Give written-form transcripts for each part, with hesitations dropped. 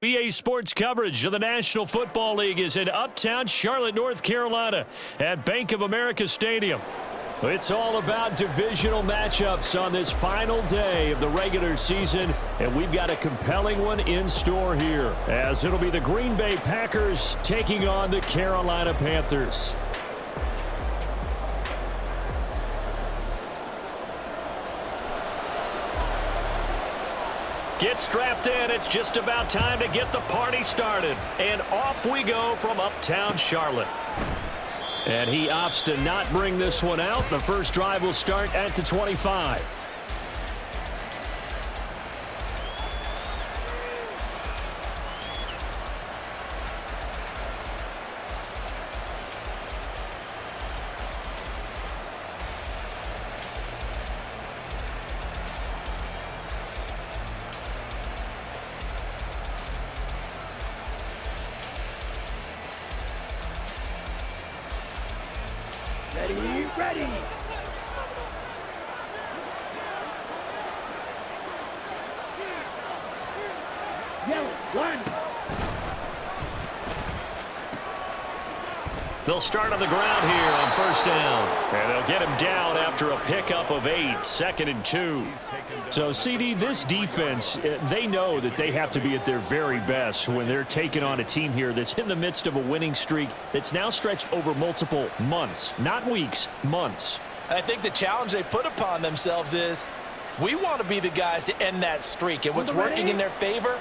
BA Sports coverage of the National Football League is in Uptown Charlotte, North Carolina at Bank of America Stadium. It's all about divisional matchups on this final day of the regular season, and we've got a compelling one in store here, as it'll be the Green Bay Packers taking on the Carolina Panthers. Get strapped in. It's just about time to get the party started. And off we go from Uptown Charlotte. And he opts to not bring this one out. The first drive will start at the 25. Ready. Yellow, one. They'll start on the ground here on first down. And they'll get him down after a pickup of 8, 2nd and 2. So, CD, this defense, they know that they have to be at their very best when they're taking on a team here that's in the midst of a winning streak that's now stretched over multiple months, not weeks, months. I think the challenge they put upon themselves is we want to be the guys to end that streak. And what's working in their favor?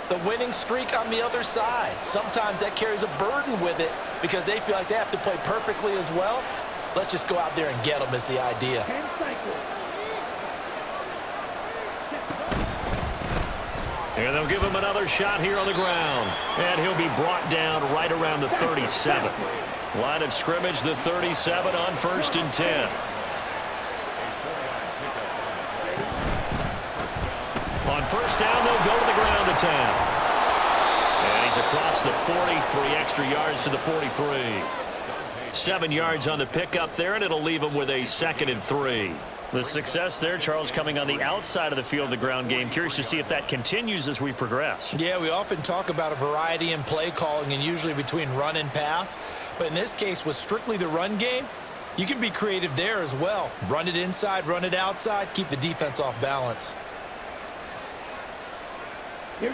The winning streak on the other side. Sometimes that carries a burden with it because they feel like they have to play perfectly as well. Let's just go out there and get them is the idea. And they'll give him another shot here on the ground. And he'll be brought down right around the 37. Line of scrimmage, the 37 on 1st and 10. On first down, they'll go to the ground to town. And he's across the 40, 3 extra yards to the 43. 7 yards on the pickup there, and it'll leave him with a 2nd and 3. The success there, Charles, coming on the outside of the field, the ground game. Curious to see if that continues as we progress. Yeah, we often talk about a variety in play calling and usually between run and pass. But in this case, with strictly the run game, you can be creative there as well. Run it inside, run it outside, keep the defense off balance.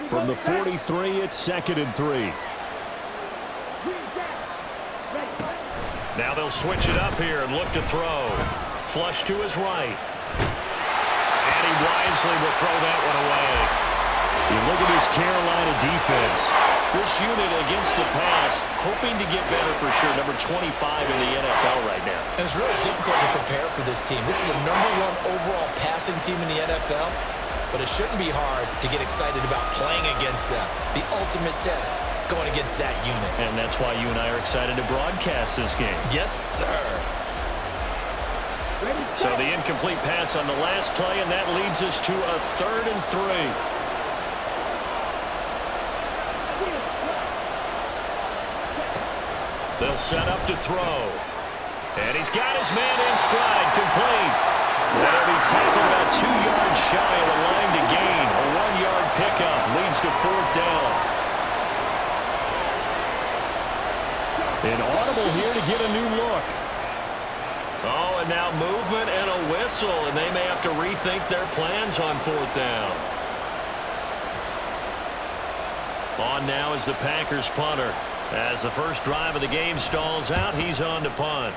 From the 43, it's 2nd and 3. Now they'll switch it up here and look to throw. Flush to his right. And he wisely will throw that one away. You look at this Carolina defense. This unit against the pass, hoping to get better for sure. Number 25 in the NFL right now. And it's really difficult to prepare for this team. This is the #1 overall passing team in the NFL. But it shouldn't be hard to get excited about playing against them. The ultimate test going against that unit. And that's why you and I are excited to broadcast this game. Yes, sir. So the incomplete pass on the last play, and that leads us to a 3rd and 3. They'll set up to throw. And he's got his man in stride, complete. That'll be tackled about 2 yards shy of the line to gain. A 1-yard pickup leads to 4th down. An audible here to get a new look. Oh, and now movement and a whistle, and they may have to rethink their plans on 4th down. On now is the Packers punter. As the first drive of the game stalls out, he's on to punt.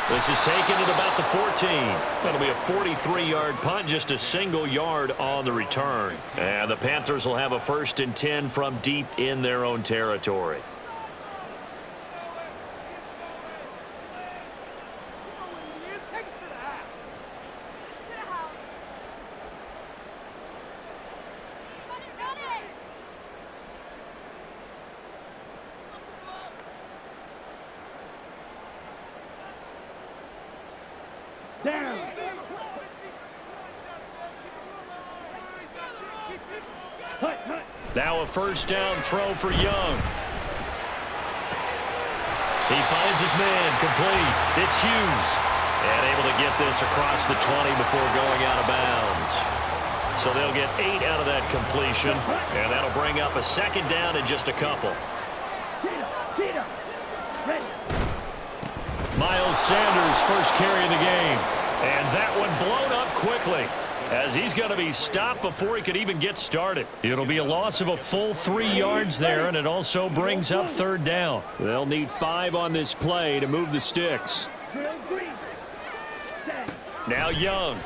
This is taken at about the 14. That'll be a 43-yard punt, just a single yard on the return. And the Panthers will have a 1st and 10 from deep in their own territory. Down. Now a first down throw for Young. He finds his man, complete. It's Hughes. And able to get this across the 20 before going out of bounds. So they'll get 8 out of that completion, and that'll bring up a second down in just a couple. Miles Sanders first carry of the game. And that one blown up quickly, as he's going to be stopped before he could even get started. It'll be a loss of a full 3 yards there, and it also brings up third down. They'll need 5 on this play to move the sticks. Now Young.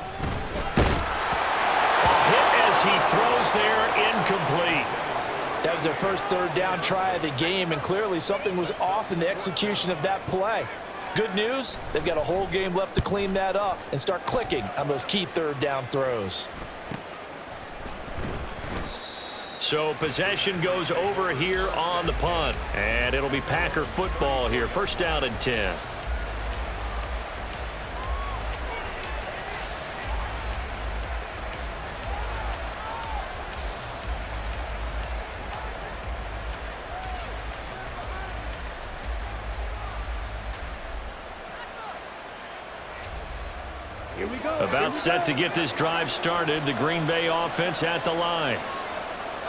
A hit as he throws there, incomplete. That was their first third down try of the game, and clearly something was off in the execution of that play. Good news, they've got a whole game left to clean that up and start clicking on those key third down throws. So possession goes over here on the punt, and it'll be Packer football here. First down and 10. About set to get this drive started. The Green Bay offense at the line.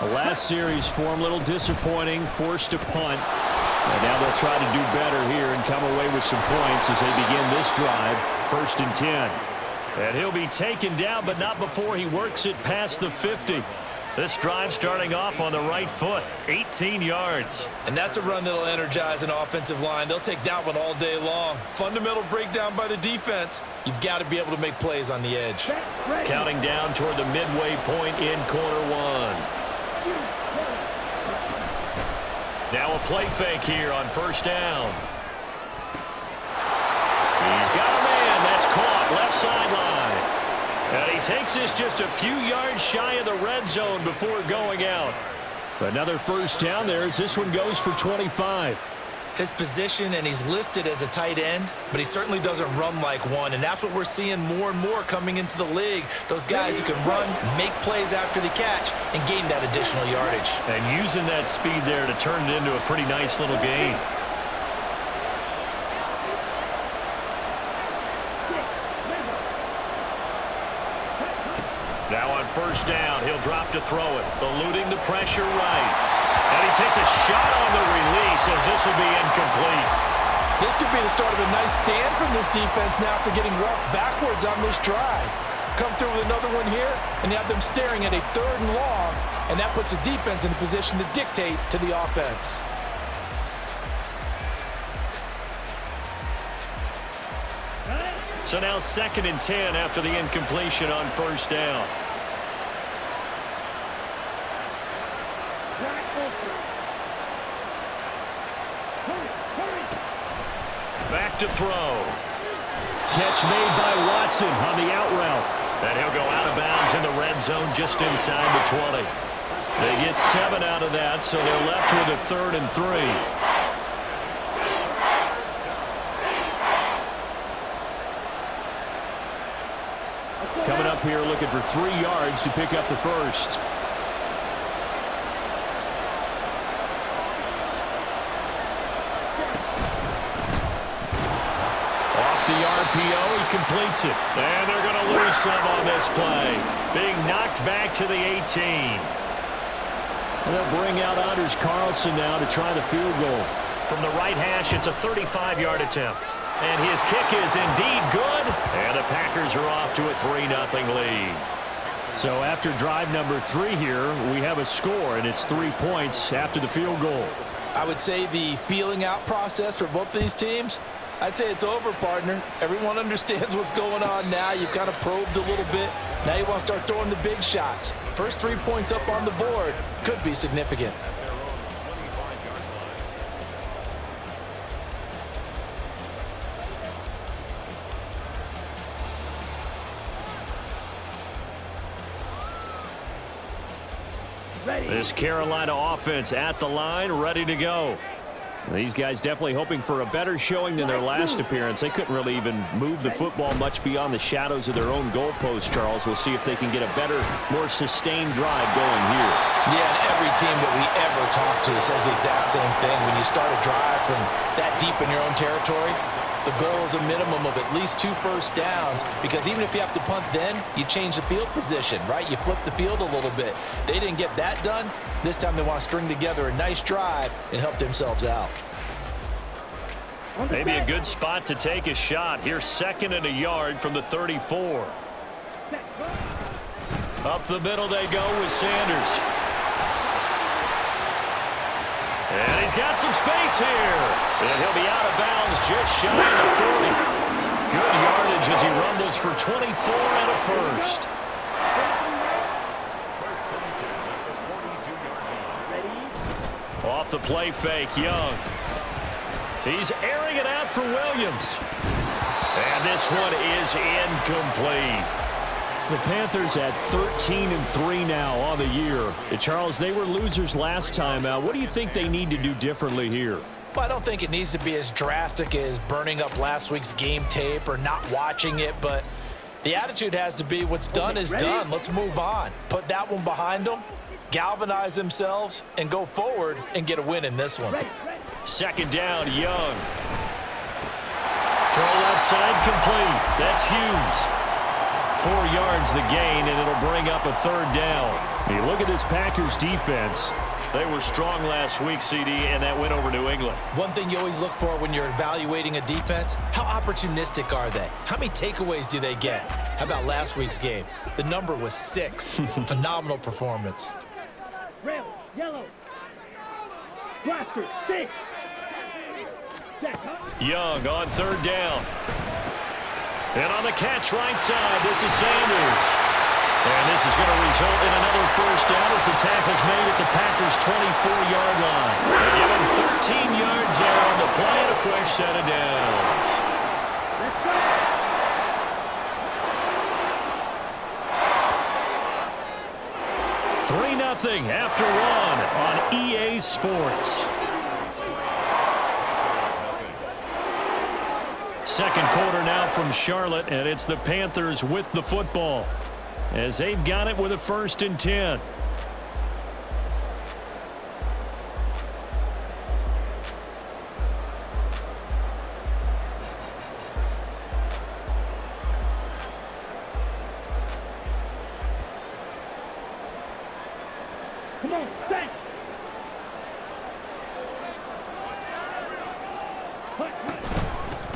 The last series for him, a little disappointing, forced to punt. And now they'll try to do better here and come away with some points as they begin this drive. First and 10. And he'll be taken down, but not before he works it past the 50. This drive starting off on the right foot, 18 yards. And that's a run that'll energize an offensive line. They'll take that one all day long. Fundamental breakdown by the defense. You've got to be able to make plays on the edge. Counting down toward the midway point in quarter one. Now a play fake here on first down. He's got a man. That's caught left sideline. And he takes this just a few yards shy of the red zone before going out. Another first down there as this one goes for 25. His position, and he's listed as a tight end, but he certainly doesn't run like one, and that's what we're seeing more and more coming into the league. Those guys who can run, make plays after the catch, and gain that additional yardage. And using that speed there to turn it into a pretty nice little gain. Now on first down, he'll drop to throw it, eluding the pressure right. And he takes a shot on the release as this will be incomplete. This could be the start of a nice stand from this defense now after getting walked backwards on this drive. Come through with another one here, and you have them staring at a third and long, and that puts the defense in a position to dictate to the offense. So now second and 10 after the incompletion on first down. Back to throw. Catch made by Watson on the out route. And he'll go out of bounds in the red zone just inside the 20. They get 7 out of that, so they're left with a 3rd and 3. Coming up here looking for 3 yards to pick up the first. Off the RPO, he completes it. And they're going to lose some on this play. Being knocked back to the 18. They'll bring out Anders Carlson now to try the field goal. From the right hash, it's a 35-yard attempt. And his kick is indeed good. And the Packers are off to a 3-0 lead. So after drive number 3 here, we have a score, and it's 3 points after the field goal. I would say the feeling out process for both of these teams, I'd say it's over, partner. Everyone understands what's going on now. You've kind of probed a little bit. Now you want to start throwing the big shots. First 3 points up on the board could be significant. This Carolina offense at the line, ready to go. These guys definitely hoping for a better showing than their last appearance. They couldn't really even move the football much beyond the shadows of their own goalpost, Charles. We'll see if they can get a better, more sustained drive going here. Yeah, and every team that we ever talk to says the exact same thing. When you start a drive from that deep in your own territory, The goal is a minimum of at least 2 first downs, because even if you have to punt then, you change the field position, right? You flip the field a little bit. They didn't get that done. This time they want to string together a nice drive and help themselves out. Maybe a good spot to take a shot. Here's 2nd and a yard from the 34. Up the middle they go with Sanders. And he's got some space here. And he'll be out of bounds just shy of 40. Good yardage as he rumbles for 24 and a first. Off the play fake, Young. He's airing it out for Williams. And this one is incomplete. The Panthers at 13-3 now on the year. Charles, they were losers last time out. What do you think they need to do differently here? Well, I don't think it needs to be as drastic as burning up last week's game tape or not watching it, but the attitude has to be what's done is done. Let's move on. Put that one behind them, galvanize themselves, and go forward and get a win in this one. 2nd down, Young. Throw left side complete. That's Hughes. 4 yards the gain, and it'll bring up a 3rd down. You look at this Packers defense. They were strong last week, CD, and that went over New England. One thing you always look for when you're evaluating a defense, how opportunistic are they? How many takeaways do they get? How about last week's game? The number was 6. Phenomenal performance. Red, yellow. Blaster, 6. Young on 3rd down. And on the catch right side, this is Sanders. And this is going to result in another first down as the tackle's made at the Packers' 24-yard line. They give him 13 yards there on the play and a fresh set of downs. Let's go. 3-0 after 1 on EA Sports. 2nd quarter now from Charlotte, and it's the Panthers with the football as they've got it with a 1st and 10. Come on, set.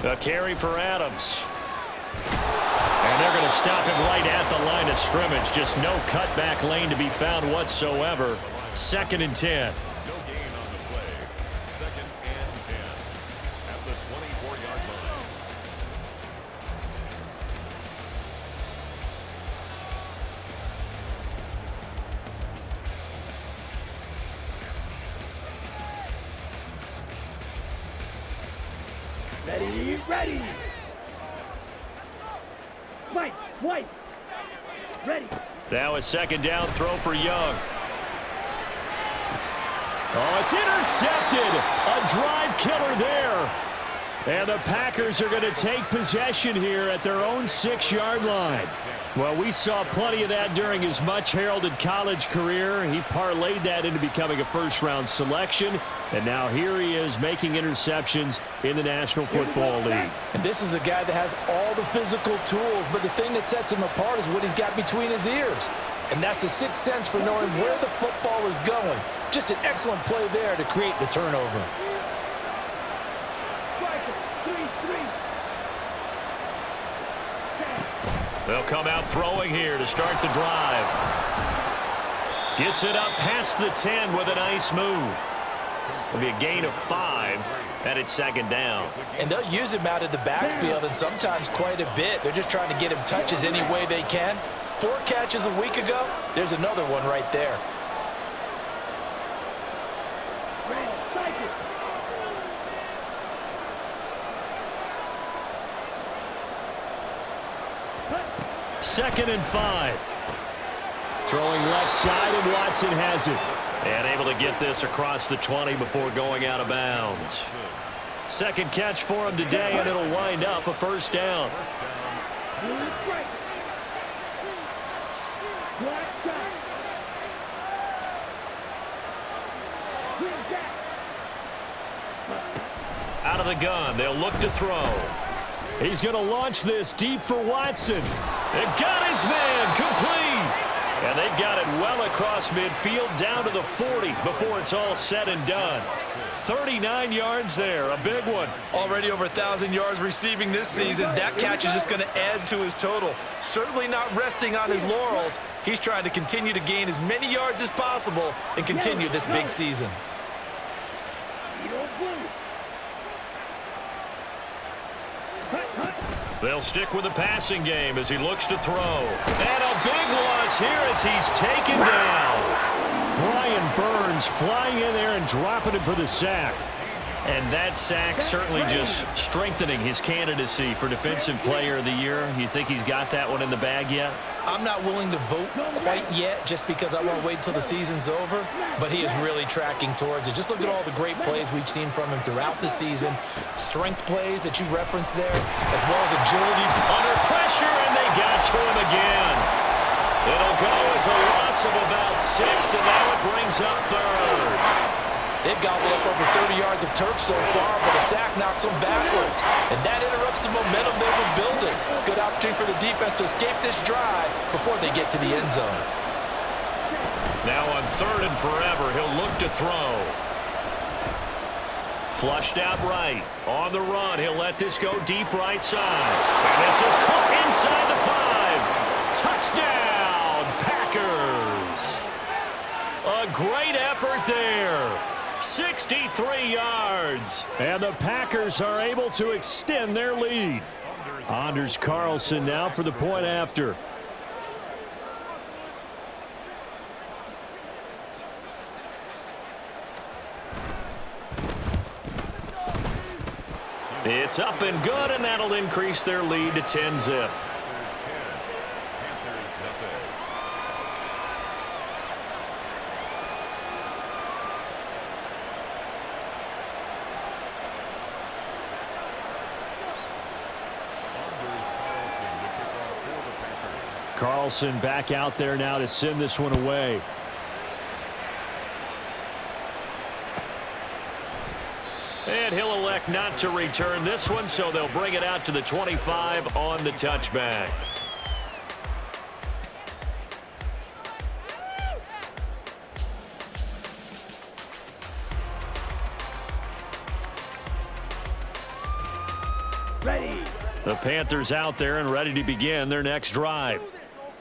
A carry for Adams. And they're going to stop him right at the line of scrimmage. Just no cutback lane to be found whatsoever. 2nd and 10. No gain on the play. 2nd and 10 at the 24-yard line. Ready, ready. White. Ready. Now a 2nd down throw for Young. Oh, it's intercepted. A drive killer there. And the Packers are going to take possession here at their own 6-yard line. Well, we saw plenty of that during his much-heralded college career. He parlayed that into becoming a first-round selection. And now here he is making interceptions in the National Football League. And this is a guy that has all the physical tools, but the thing that sets him apart is what he's got between his ears. And that's the 6th sense for knowing where the football is going. Just an excellent play there to create the turnover. They'll come out throwing here to start the drive. Gets it up past the 10 with a nice move. It'll be a gain of 5, and it's 2nd down. And they'll use him out of the backfield, and sometimes quite a bit. They're just trying to get him touches any way they can. 4 catches a week ago. There's another one right there. Second and 5. Throwing left side, and Watson has it. And able to get this across the 20 before going out of bounds. 2nd catch for him today, and it'll wind up a first down. Out of the gun, they'll look to throw. He's going to launch this deep for Watson. And got his man complete. And they've got it well across midfield down to the 40 before it's all said and done. 39 yards there, a big one. Already over 1,000 yards receiving this season. That catch is just going to add to his total. Certainly not resting on his laurels. He's trying to continue to gain as many yards as possible and continue this big season. They'll stick with the passing game as he looks to throw. And a big loss here as he's taken down. Brian Burns flying in there and dropping him for the sack. And that sack certainly just strengthening his candidacy for Defensive Player of the Year. You think he's got that one in the bag yet? I'm not willing to vote quite yet just because I want to wait until the season's over, but he is really tracking towards it. Just look at all the great plays we've seen from him throughout the season. Strength plays that you referenced there, as well as agility. Under pressure, and they got to him again. It'll go as a loss of about 6, and now it brings up third. They've gobbled up over 30 yards of turf so far, but a sack knocks them backwards. And that interrupts the momentum they were building. Good opportunity for the defense to escape this drive before they get to the end zone. Now on 3rd and forever, he'll look to throw. Flushed out right. On the run, he'll let this go deep right side. And this is caught inside the 5. Touchdown, Packers. A great effort there. 63 yards. And the Packers are able to extend their lead. Anders Carlson now for the point after. It's up and good, and that'll increase their lead to 10-zip. Carlson back out there now to send this one away. And he'll elect not to return this one, so they'll bring it out to the 25 on the touchback. Ready. The Panthers out there and ready to begin their next drive.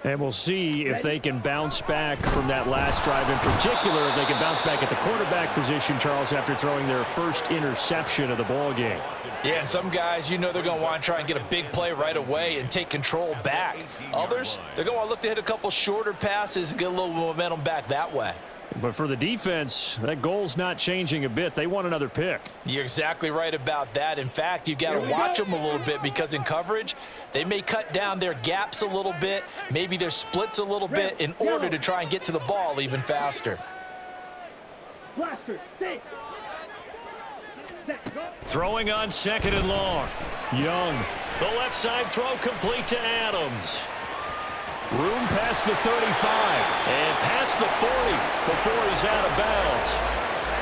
And we'll see if they can bounce back from that last drive. In particular, if they can bounce back at the quarterback position, Charles, after throwing their first interception of the ball game. Yeah, and some guys, you know they're going to want to try and get a big play right away and take control back. Others, they're going to want to look to hit a couple shorter passes and get a little momentum back that way. But for the defense, that goal's not changing a bit. They want another pick. You're exactly right about that. In fact, you've got to watch them a little bit because in coverage, they may cut down their gaps a little bit, maybe their splits a little bit in order to try and get to the ball even faster. Blaster, 6. Throwing on 2nd and long. Young. The left side throw complete to Adams. Room past the 35 and past the 40 before he's out of bounds.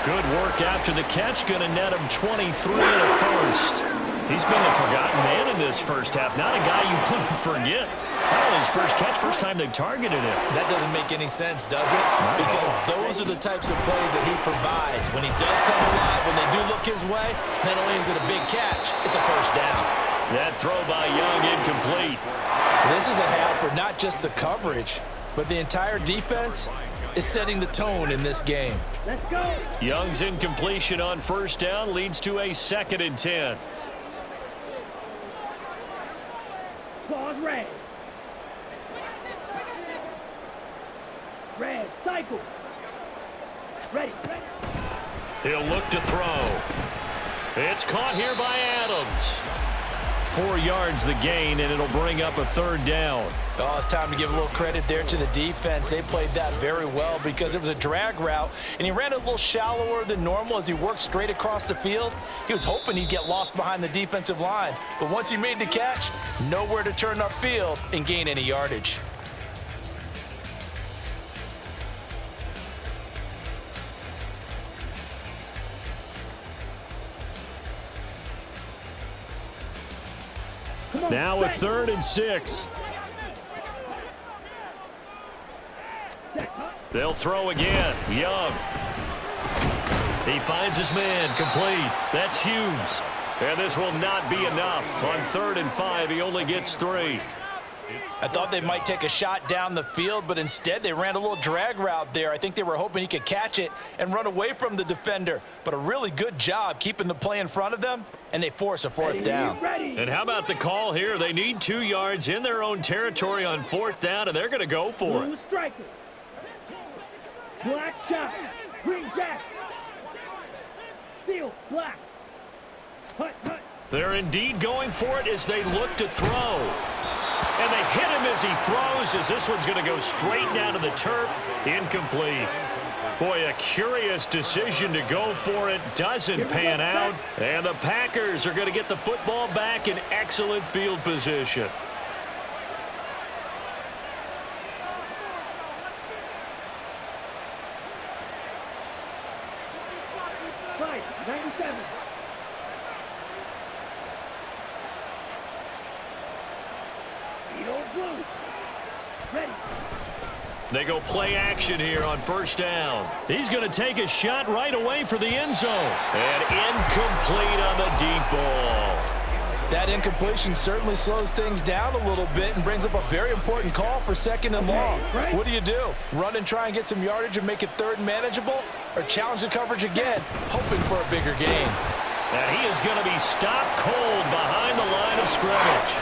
Good work after the catch. Going to net him 23 and a first. He's been the forgotten man in this first half. Not a guy you want to forget. That was his first catch, first time they've targeted him. That doesn't make any sense, does it? Because those are the types of plays that he provides. When he does come alive, when they do look his way, not only is it a big catch, it's a first down. That throw by Young incomplete. This is a half for not just the coverage, but the entire defense is setting the tone in this game. Let's go. Young's incompletion on first down leads to a 2nd and 10. Pause red. Red, cycle. Ready. He'll look to throw. It's caught here by Adams. 4 yards the gain, and it'll bring up a 3rd down. Oh, it's time to give a little credit there to the defense. They played that very well because it was a drag route, and he ran a little shallower than normal as he worked straight across the field. He was hoping he'd get lost behind the defensive line, but once he made the catch, nowhere to turn upfield and gain any yardage. Now a 3rd and 6. They'll throw again. Young. He finds his man, complete. That's Hughes. And this will not be enough. On 3rd and 5, he only gets 3. I thought they might take a shot down the field, but instead they ran a little drag route there. I think they were hoping he could catch it and run away from the defender. But a really good job keeping the play in front of them, and they force a 4th down. And how about the call here? They need 2 yards in their own territory on 4th down, and they're going to go for it. Striker. Black jack. Green jack. Steel. Black. Hut, hut. They're indeed going for it as they look to throw. And they hit him as he throws, as this one's going to go straight down to the turf. Incomplete. Boy, a curious decision to go for it. Doesn't pan out. And the Packers are going to get the football back in excellent field position. Right, 97. Blue. Ready. They go play action here on 1st down. He's going to take a shot right away for the end zone. And incomplete on the deep ball. That incompletion certainly slows things down a little bit and brings up a very important call for 2nd and long. What do? Run and try and get some yardage and make it 3rd manageable? Or challenge the coverage again, hoping for a bigger gain? And he is going to be stopped cold behind the line of scrimmage.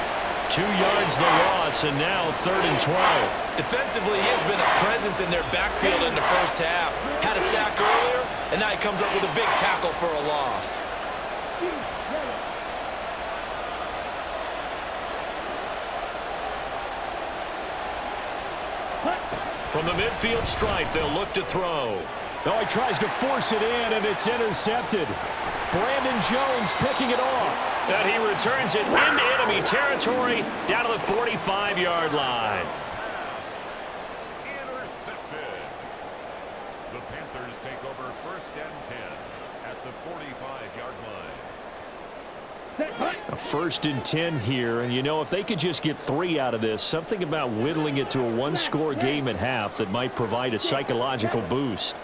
2 yards the loss, and now 3rd and 12. Defensively, he has been a presence in their backfield in the first half. Had a sack earlier, and now he comes up with a big tackle for a loss. From the midfield stripe, they'll look to throw. Oh, he tries to force it in, and it's intercepted. Brandon Jones picking it off. And he returns it into enemy territory down to the 45-yard line. Intercepted. The Panthers take over 1st and 10 at the 45-yard line. A 1st and 10 here, and you know, if they could just get 3 out of this, something about whittling it to a 1-score game at half that might provide a psychological boost.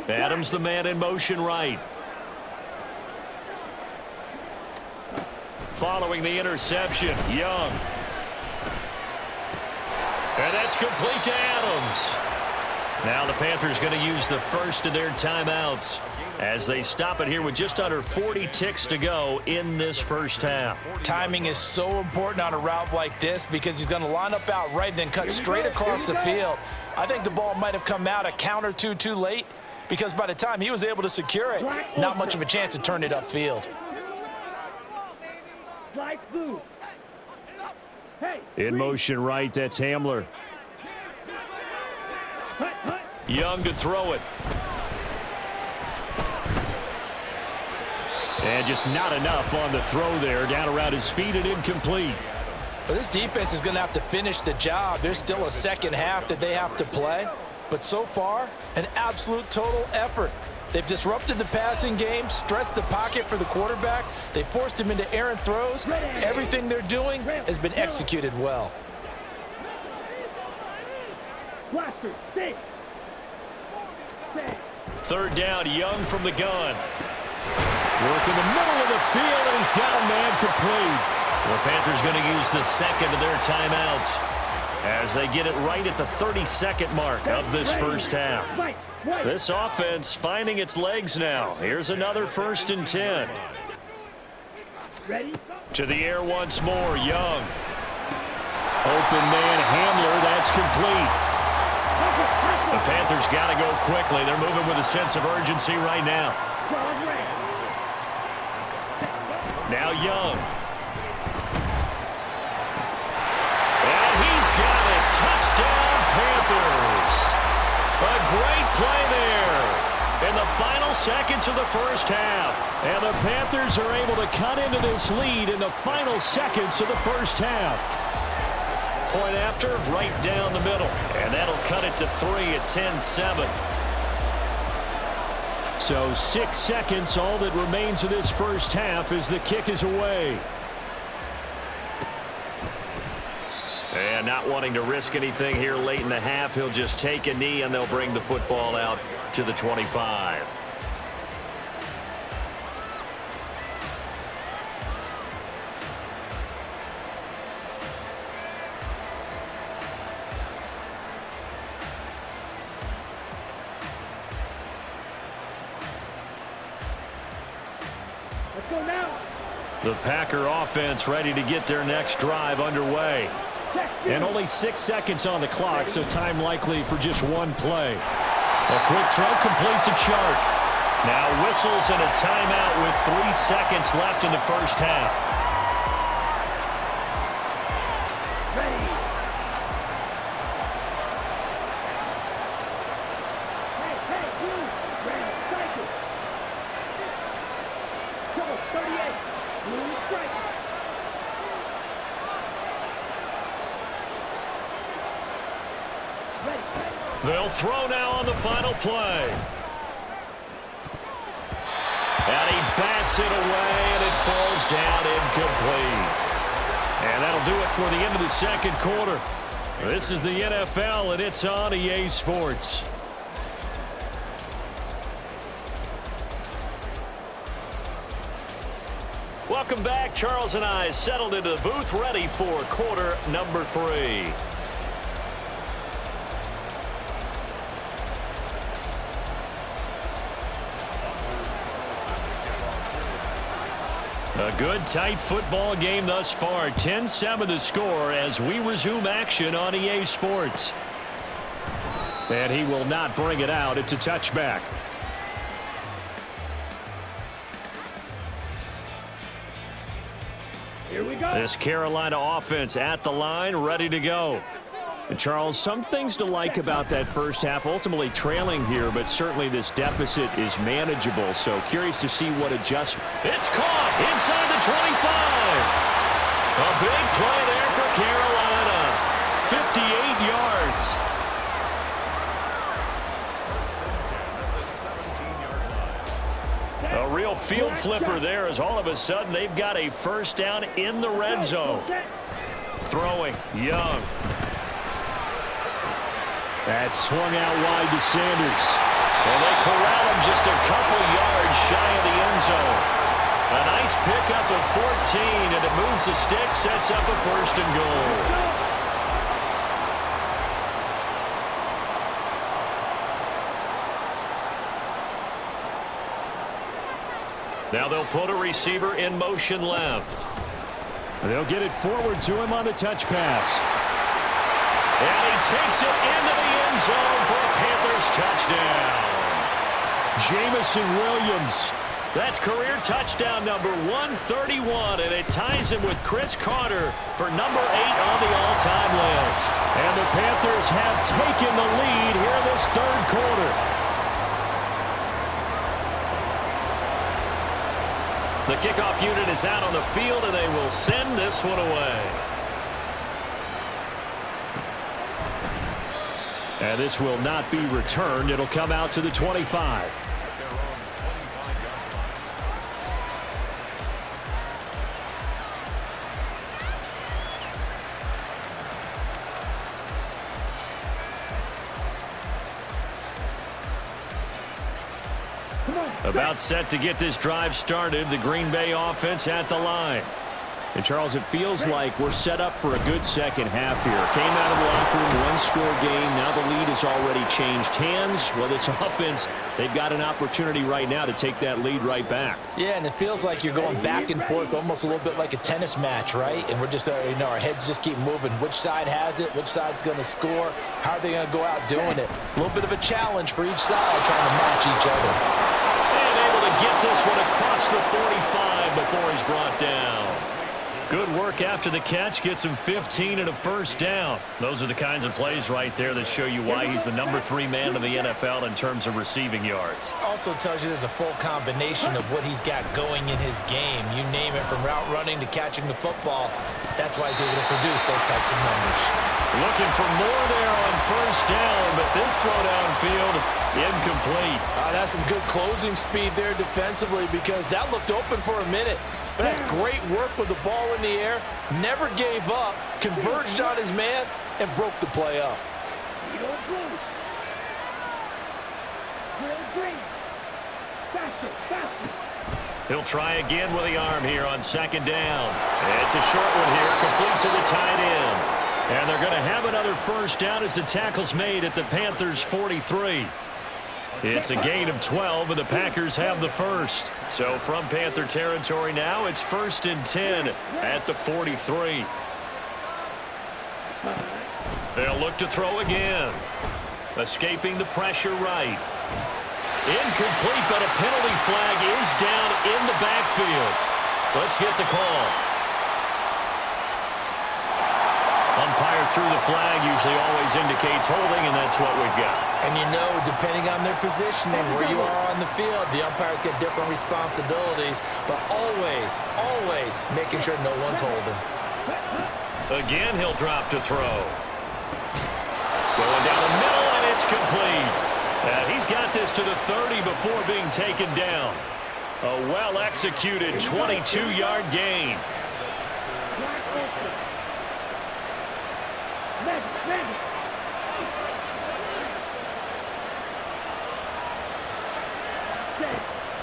Adams, the man in motion right. Following the interception, Young. And that's complete to Adams. Now the Panthers going to use the first of their timeouts as they stop it here with just under 40 ticks to go in this first half. Timing is so important on a route like this because he's going to line up out right and then cut straight across the field. I think the ball might have come out a count or two too late because by the time he was able to secure it, not much of a chance to turn it upfield. In motion right, that's Hamler. Young to throw it. And just not enough on the throw there. Down around his feet and incomplete. Well, this defense is going to have to finish the job. There's still a second half that they have to play. But so far, an absolute total effort. They've disrupted the passing game, stressed the pocket for the quarterback. They forced him into errant throws. Everything they're doing has been executed well. Blaster, stay. 3rd down, Young from the gun. Work in the middle of the field, and he's got a man complete. The Panthers going to use the second of their timeouts as they get it right at the 32nd mark of this first half. This offense finding its legs now. Here's another 1st and 10. Ready? To the air once more, Young. Open man, Hamler, that's complete. The Panthers got to go quickly. They're moving with a sense of urgency right now. Now Young. And he's got it. Touchdown, Panthers. A great play there in the final seconds of the first half. And the Panthers are able to cut into this lead in the final seconds of the first half. Point after, right down the middle. And that'll cut it to 3 at 10-7. So 6 seconds, all that remains of this first half as the kick is away. Yeah, not wanting to risk anything here late in the half. He'll just take a knee, and they'll bring the football out to the 25. Let's go now. The Packer offense ready to get their next drive underway. And only 6 seconds on the clock, so time likely for just one play. A quick throw complete to Chark. Now whistles and a timeout with 3 seconds left in the first half. Ready. Hey, you. Ready, cycle. Go, 38. Blue strike. They'll throw now on the final play. And he bats it away, and it falls down incomplete. And that'll do it for the end of the second quarter. This is the NFL, and it's on EA Sports. Welcome back. Charles and I settled into the booth, ready for quarter number 3. A good, tight football game thus far. 10-7 the score as we resume action on EA Sports. And he will not bring it out. It's a touchback. Here we go. This Carolina offense at the line, ready to go. And Charles, some things to like about that first half. Ultimately trailing here, but certainly this deficit is manageable. So curious to see what adjustment. It's caught inside the 25. A big play there for Carolina. 58 yards. A real field flipper there as all of a sudden they've got a first down in the red zone. Throwing, Young. That's swung out wide to Sanders. And they corral him just a couple yards shy of the end zone. A nice pickup of 14, and it moves the stick, sets up a first and goal. Now they'll put a receiver in motion left. They'll get it forward to him on the touch pass. And he takes it into the end zone for a Panthers touchdown. Jamison Williams. That's career touchdown number 131, and it ties him with Chris Carter for number 8 on the all-time list. And the Panthers have taken the lead here in this third quarter. The kickoff unit is out on the field, and they will send this one away. And this will not be returned. It'll come out to the 25. About set to get this drive started. The Green Bay offense at the line. And, Charles, it feels like we're set up for a good second half here. Came out of the locker room, one-score game. Now the lead has already changed hands. Well, this offense, they've got an opportunity right now to take that lead right back. Yeah, and it feels like you're going back and forth almost a little bit like a tennis match, right? And we're just, our heads just keep moving. Which side has it? Which side's going to score? How are they going to go out doing it? A little bit of a challenge for each side trying to match each other. And able to get this one across the 45 before he's brought down. Good work after the catch. Gets him 15 and a first down. Those are the kinds of plays right there that show you why he's the number 3 man in the NFL in terms of receiving yards. Also tells you there's a full combination of what he's got going in his game. You name it, from route running to catching the football. That's why he's able to produce those types of numbers. Looking for more there on first down, but this throw downfield incomplete. That's some good closing speed there defensively, because that looked open for a minute. That's great work with the ball in the air. Never gave up, converged on his man, and broke the play up. Yellow blue. Green, green. Faster, faster. He'll try again with the arm here on second down. It's a short one here, complete to the tight end. And they're going to have another first down as the tackle's made at the Panthers' 43. It's a gain of 12, and the Packers have the first. So from Panther territory now, it's 1st and 10 at the 43. They'll look to throw again. Escaping the pressure right. Incomplete, but a penalty flag is down in the backfield. Let's get the call. Umpire threw the flag, usually always indicates holding, and that's what we've got. And you know, depending on their positioning, where you are on the field, the umpires get different responsibilities, but always, always making sure no one's holding. Again, he'll drop to throw. Going down the middle, and it's complete. He's got this to the 30 before being taken down. A well-executed 22-yard gain.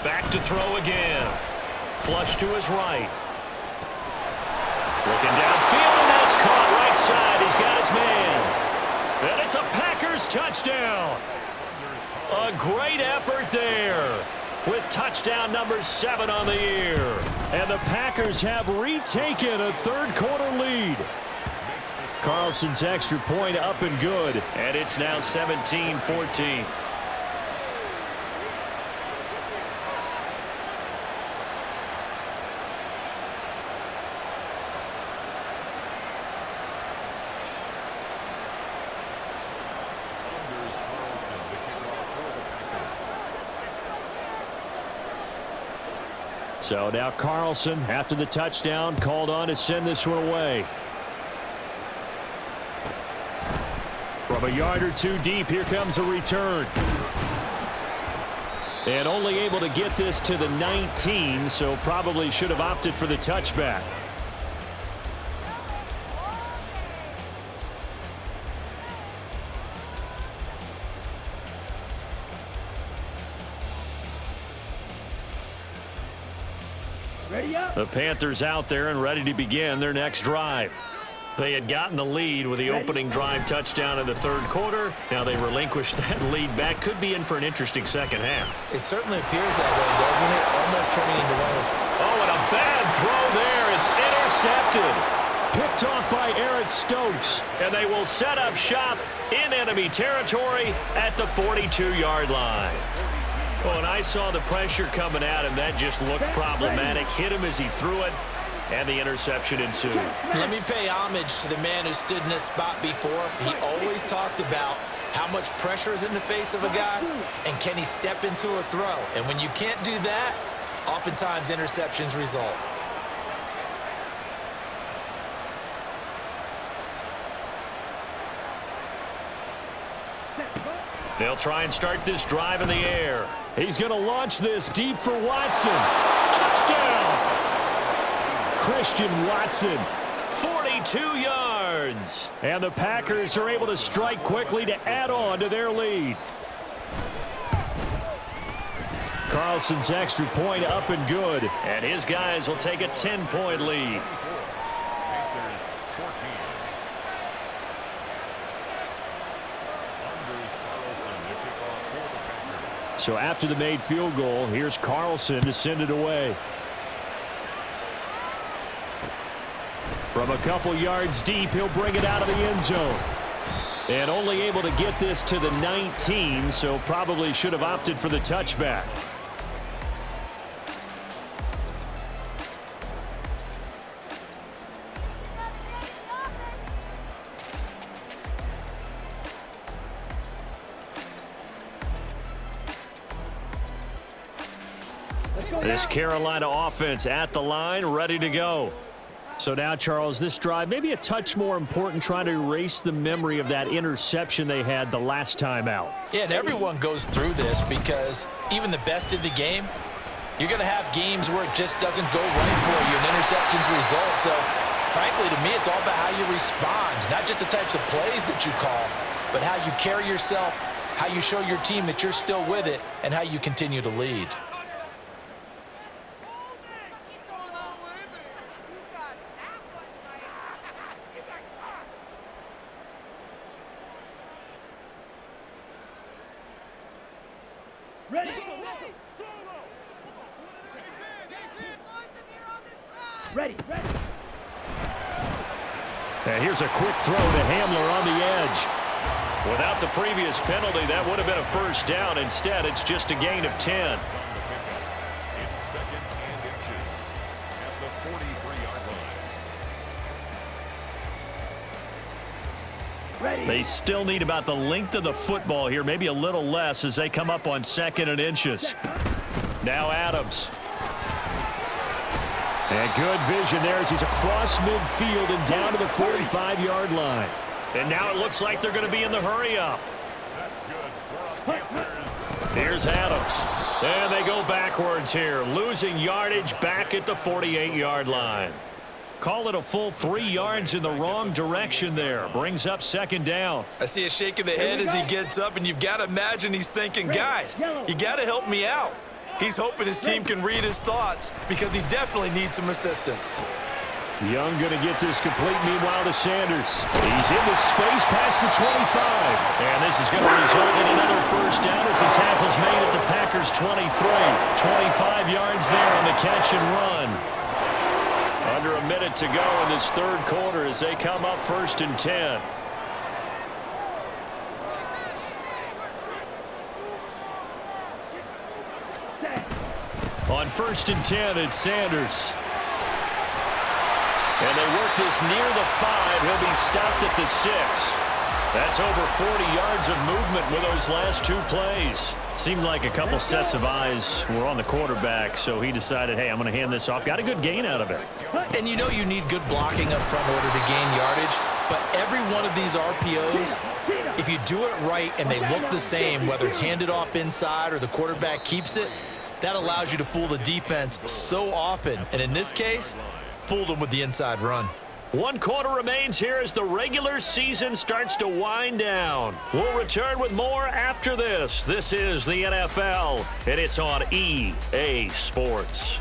Back to throw again. Flush to his right. Looking downfield, and that's caught right side. He's got his man. And it's a Packers touchdown. A great effort there with touchdown number 7 on the year. And the Packers have retaken a third-quarter lead. Carlson's extra point up and good, and it's now 17-14. So now Carlson, after the touchdown, called on to send this one away. From a yard or two deep, here comes a return. And only able to get this to the 19, so probably should have opted for the touchback. The Panthers out there and ready to begin their next drive. They had gotten the lead with the opening drive touchdown in the third quarter. Now they relinquish that lead back. Could be in for an interesting second half. It certainly appears that way, doesn't it? Almost turning into one of those. Oh, and a bad throw there. It's intercepted. Picked off by Eric Stokes. And they will set up shop in enemy territory at the 42-yard line. Oh, and I saw the pressure coming at him. That just looked problematic. Hit him as he threw it, and the interception ensued. Let me pay homage to the man who stood in this spot before. He always talked about how much pressure is in the face of a guy, and can he step into a throw. And when you can't do that, oftentimes interceptions result. They'll try and start this drive in the air. He's going to launch this deep for Watson. Touchdown! Christian Watson, 42 yards. And the Packers are able to strike quickly to add on to their lead. Carlson's extra point up and good. And his guys will take a 10-point lead. So after the made field goal, here's Carlson to send it away. From a couple yards deep, he'll bring it out of the end zone. And only able to get this to the 19, so probably should have opted for the touchback. This Carolina offense at the line, ready to go. So now, Charles, this drive maybe a touch more important, trying to erase the memory of that interception they had the last time out. Yeah, and everyone goes through this because even the best in the game, You're going to have games where it just doesn't go right for you, and interceptions result. So, frankly, to me, it's all about how you respond, not just the types of plays that you call, but how you carry yourself, how you show your team that you're still with it, and how you continue to lead. Ready. Ready. And here's a quick throw to Hamler on the edge. Without the previous penalty, that would have been a first down. Instead, it's just a gain of 10. It's 2nd and inches at the 43-yard line. Ready. They still need about the length of the football here, maybe a little less as they come up on 2nd and inches. Now Adams. And good vision there as he's across midfield and down to the 45-yard line. And now it looks like they're going to be in the hurry-up. That's good for the Panthers. Here's Adams. And they go backwards here, losing yardage back at the 48-yard line. Call it a full 3 yards in the wrong direction there. Brings up 2nd down. I see a shake of the head as he gets up, and you've got to imagine he's thinking, guys, you got to help me out. He's hoping his team can read his thoughts because he definitely needs some assistance. Young going to get this complete, meanwhile, to Sanders. He's into space past the 25. And this is going to result in another first down as the tackle's made at the Packers' 23. 25 yards there on the catch and run. Under a minute to go in this 3rd quarter as they come up 1st and 10. On 1st and 10, it's Sanders. And they work this near the 5. He'll be stopped at the 6. That's over 40 yards of movement with those last 2 plays. Seemed like a couple sets of eyes were on the quarterback, so he decided, hey, I'm going to hand this off. Got a good gain out of it. And you know you need good blocking up front in order to gain yardage, but every one of these RPOs, if you do it right and they look the same, whether it's handed off inside or the quarterback keeps it, that allows you to fool the defense so often. And in this case, fooled them with the inside run. 1 quarter remains here as the regular season starts to wind down. We'll return with more after this. This is the NFL, and it's on EA Sports.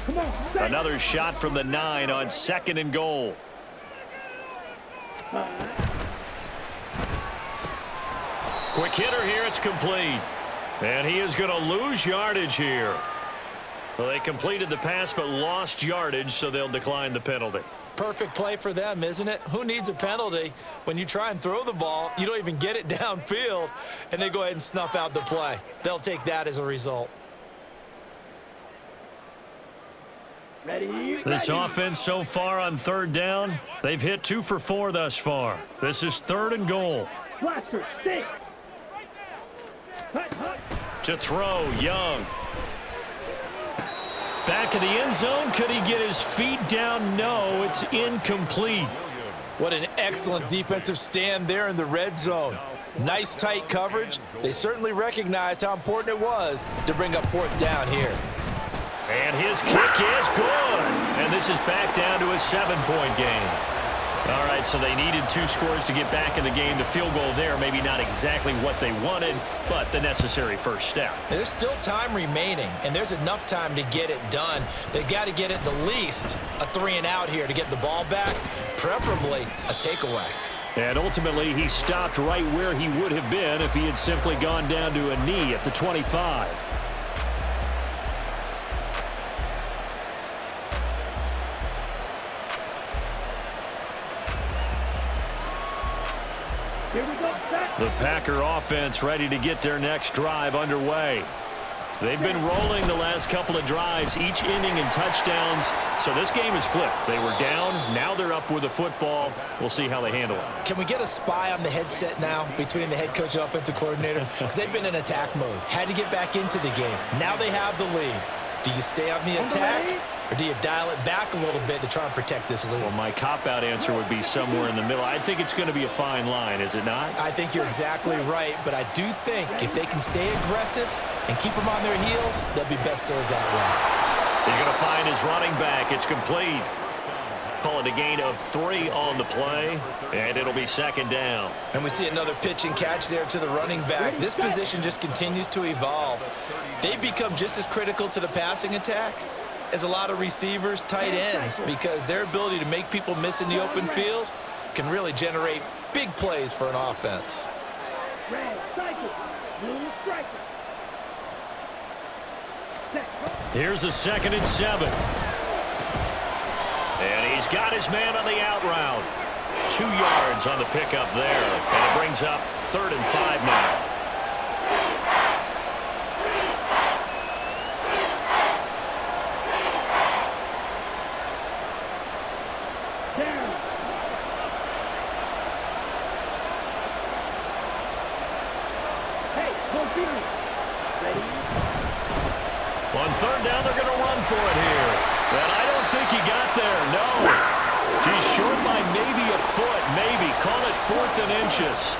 Come on. Another shot from the 9 on 2nd and goal. Quick hitter here, it's complete. And he is going to lose yardage here. Well, they completed the pass but lost yardage, so they'll decline the penalty. Perfect play for them, isn't it? Who needs a penalty when you try and throw the ball, you don't even get it downfield, and they go ahead and snuff out the play. They'll take that as a result. Ready. This offense so far on 3rd down, they've hit 2 for 4 thus far. This is 3rd and goal. Blaster. 6. To throw, Young. Back of the end zone. Could he get his feet down? No, it's incomplete. What an excellent defensive stand there in the red zone. Nice tight coverage. They certainly recognized how important it was to bring up 4th down here. And his kick is good. And this is back down to a 7-point game. All right, so they needed 2 scores to get back in the game. The field goal there, maybe not exactly what they wanted, but the necessary first step. There's still time remaining, and there's enough time to get it done. They've got to get at the least a 3 and out here to get the ball back, preferably a takeaway. And ultimately, he stopped right where he would have been if he had simply gone down to a knee at the 25. Here we go. Set. The Packer offense ready to get their next drive underway. They've been rolling the last couple of drives, each inning in touchdowns, so this game is flipped. They were down, now they're up with the football. We'll see how they handle it. Can we get a spy on the headset now between the head coach and offensive coordinator? Because they've been in attack mode, had to get back into the game. Now they have the lead. Do you stay on the attack, or do you dial it back a little bit to try and protect this lead? Well, my cop-out answer would be somewhere in the middle. I think it's going to be a fine line, is it not? I think you're exactly right, but I do think if they can stay aggressive and keep them on their heels, they'll be best served that way. He's going to find his running back. It's complete. Call it a gain of 3 on the play, and it'll be second down. And we see another pitch and catch there to the running back. This position just continues to evolve. They become just as critical to the passing attack as a lot of receivers, tight ends, because their ability to make people miss in the open field can really generate big plays for an offense. Red, cycle, blue, striker. Here's a 2nd and 7. And he's got his man on the out route. 2 yards on the pickup there. And it brings up 3rd and 5 now. Down. Hey, no feeling. Ready? On 3rd down, they're going to run for it here. And I don't think he got there. No. He's short by maybe a foot. Maybe. Call it 4th and inches.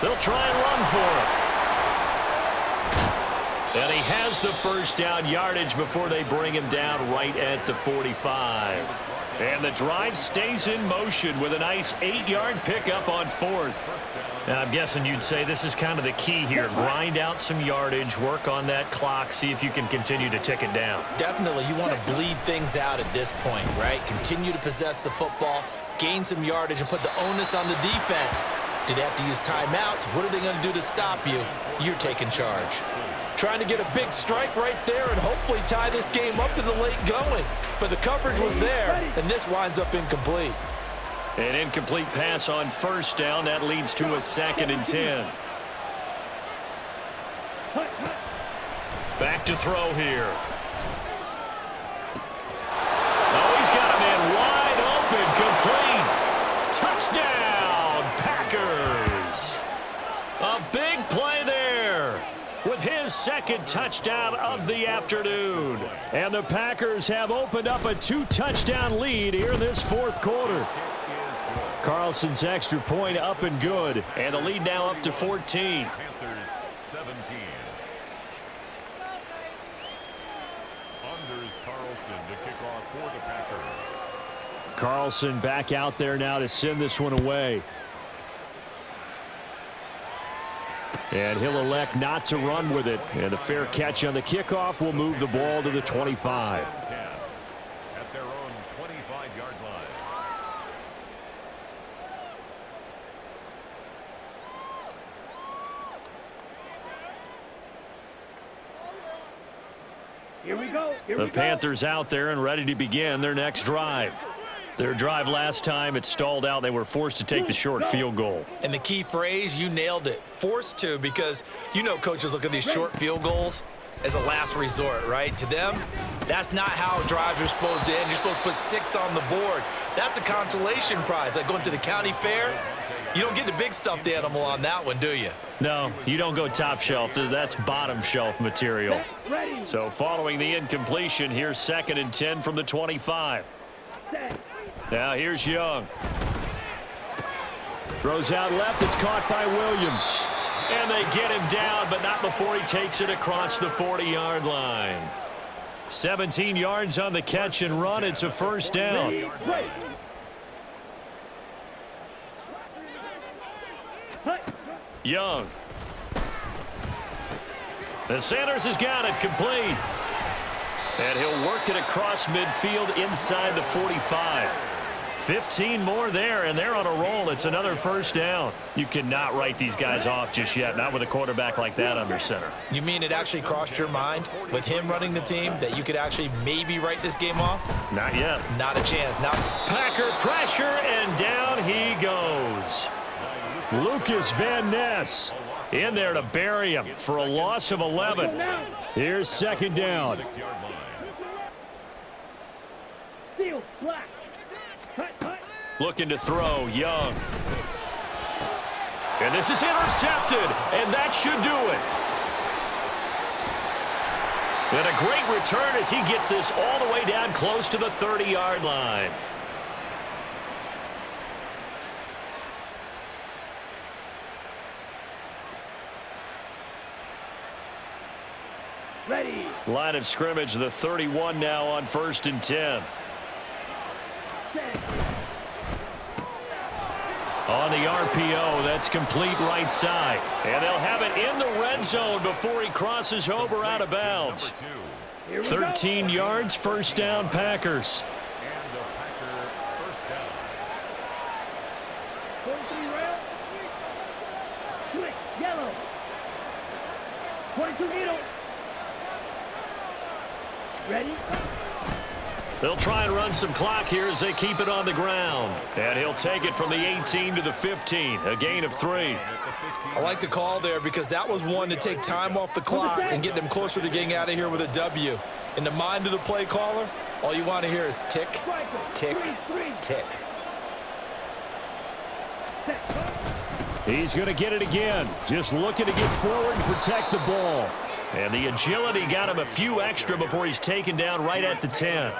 They'll try and run for it. And he has the 1st down yardage before they bring him down right at the 45. And the drive stays in motion with a nice 8-yard pickup on 4th. Now, I'm guessing you'd say this is kind of the key here. Grind out some yardage, work on that clock, see if you can continue to tick it down. Definitely, you want to bleed things out at this point, right? Continue to possess the football, gain some yardage, and put the onus on the defense. Do they have to use timeouts? What are they going to do to stop you? You're taking charge. Trying to get a big strike right there and hopefully tie this game up in the late going. But the coverage was there, and this winds up incomplete. An incomplete pass on 1st down. That leads to a 2nd and 10. Back to throw here. Oh, he's got a man wide open, complete. Touchdown, Packers. A big play there with his 2nd touchdown of the afternoon. And the Packers have opened up a 2-touchdown lead here in this 4th quarter. Carlson's extra point up and good. And the lead now up to 14. Panthers 17. Anders Carlson to kick off for the Packers. Carlson back out there now to send this one away. And he'll elect not to run with it. And the fair catch on the kickoff will move the ball to the 25. At their own 25-yard line. Here we go. Here The we go. Panthers out there and ready to begin their next drive. Their drive last time, it stalled out. They were forced to take the short field goal. And the key phrase, you nailed it, forced to, because you know coaches look at these short field goals as a last resort, right? To them, that's not how drives are supposed to end. You're supposed to put 6 on the board. That's a consolation prize. Like going to the county fair, you don't get the big stuffed animal on that one, do you? No, you don't go top shelf. That's bottom shelf material. Ready. So following the incompletion, here's 2nd and 10 from the 25. Set. Now here's Young. Throws out left. It's caught by Williams. And they get him down, but not before he takes it across the 40-yard line. 17 yards on the catch and run. It's a 1st down. Ready. Play. Young. And Sanders has got it complete. And he'll work it across midfield inside the 45. 15 more there, and they're on a roll. It's another 1st down. You cannot write these guys off just yet, not with a quarterback like that under center. You mean it actually crossed your mind with him running the team that you could actually maybe write this game off? Not yet. Not a chance. Not. Packer pressure, and down he goes. Lucas Van Ness in there to bury him for a loss of 11. Here's 2nd down. 6-yard line. Steal. Black. Cut. Cut. Looking to throw, Young. And this is intercepted, and that should do it. And a great return as he gets this all the way down close to the 30-yard line. Ready. Line of scrimmage, the 31 now on 1st and 10. Set. On the RPO, that's complete right side. And they'll have it in the red zone before he crosses over out of bounds. Here we 13 go. yards, first down, Packers. And the Packer first down. 43 rail. Switch. Yellow. 22 needle. Ready. They'll try and run some clock here as they keep it on the ground. And he'll take it from the 18 to the 15, a gain of 3. I like the call there because that was one to take time off the clock and get them closer to getting out of here with a W. In the mind of the play caller, all you want to hear is tick, tick, tick. He's going to get it again. Just looking to get forward and protect the ball. And the agility got him a few extra before he's taken down right at the 10.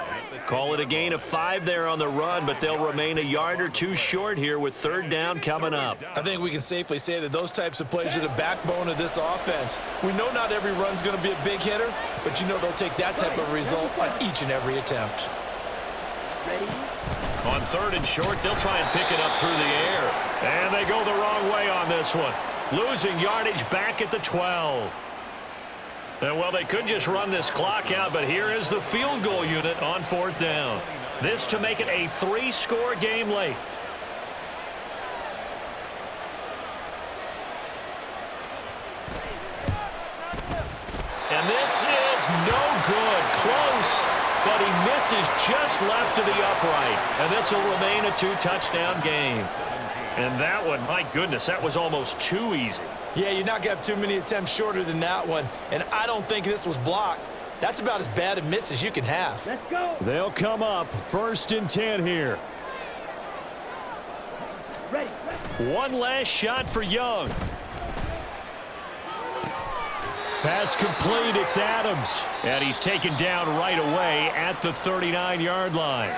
Call it a gain of 5 there on the run, but they'll remain a yard or two short here with 3rd down coming up. I think we can safely say that those types of plays are the backbone of this offense. We know not every run's going to be a big hitter, but you know they'll take that type of result on each and every attempt. Ready. On 3rd and short, they'll try and pick it up through the air. And they go the wrong way on this one. Losing yardage back at the 12. And, well, they could just run this clock out, but here is the field goal unit on 4th down. This to make it a 3-score game late. And this is no good. Close, but he misses just left of the upright. And this will remain a 2-touchdown game. And that one, my goodness, that was almost too easy. Yeah, you're not going to have too many attempts shorter than that one, and I don't think this was blocked. That's about as bad a miss as you can have. Let's go. They'll come up 1st and 10 here. Ready. One last shot for Young. Pass complete, it's Adams. And he's taken down right away at the 39-yard line.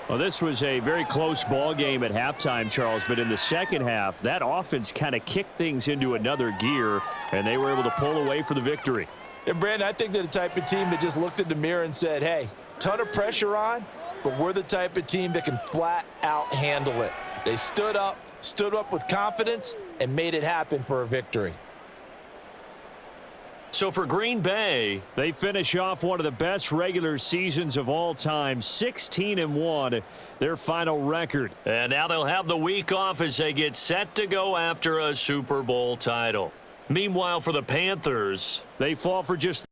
Well, this was a very close ball game at halftime, Charles, but in the second half, that offense kind of kicked things into another gear, and they were able to pull away for the victory. And, Brandon, I think they're the type of team that just looked in the mirror and said, hey, ton of pressure on, but we're the type of team that can flat out handle it. They stood up with confidence, and made it happen for a victory. So for Green Bay, they finish off one of the best regular seasons of all time, 16-1, their final record. And now they'll have the week off as they get set to go after a Super Bowl title. Meanwhile, for the Panthers, they fall for just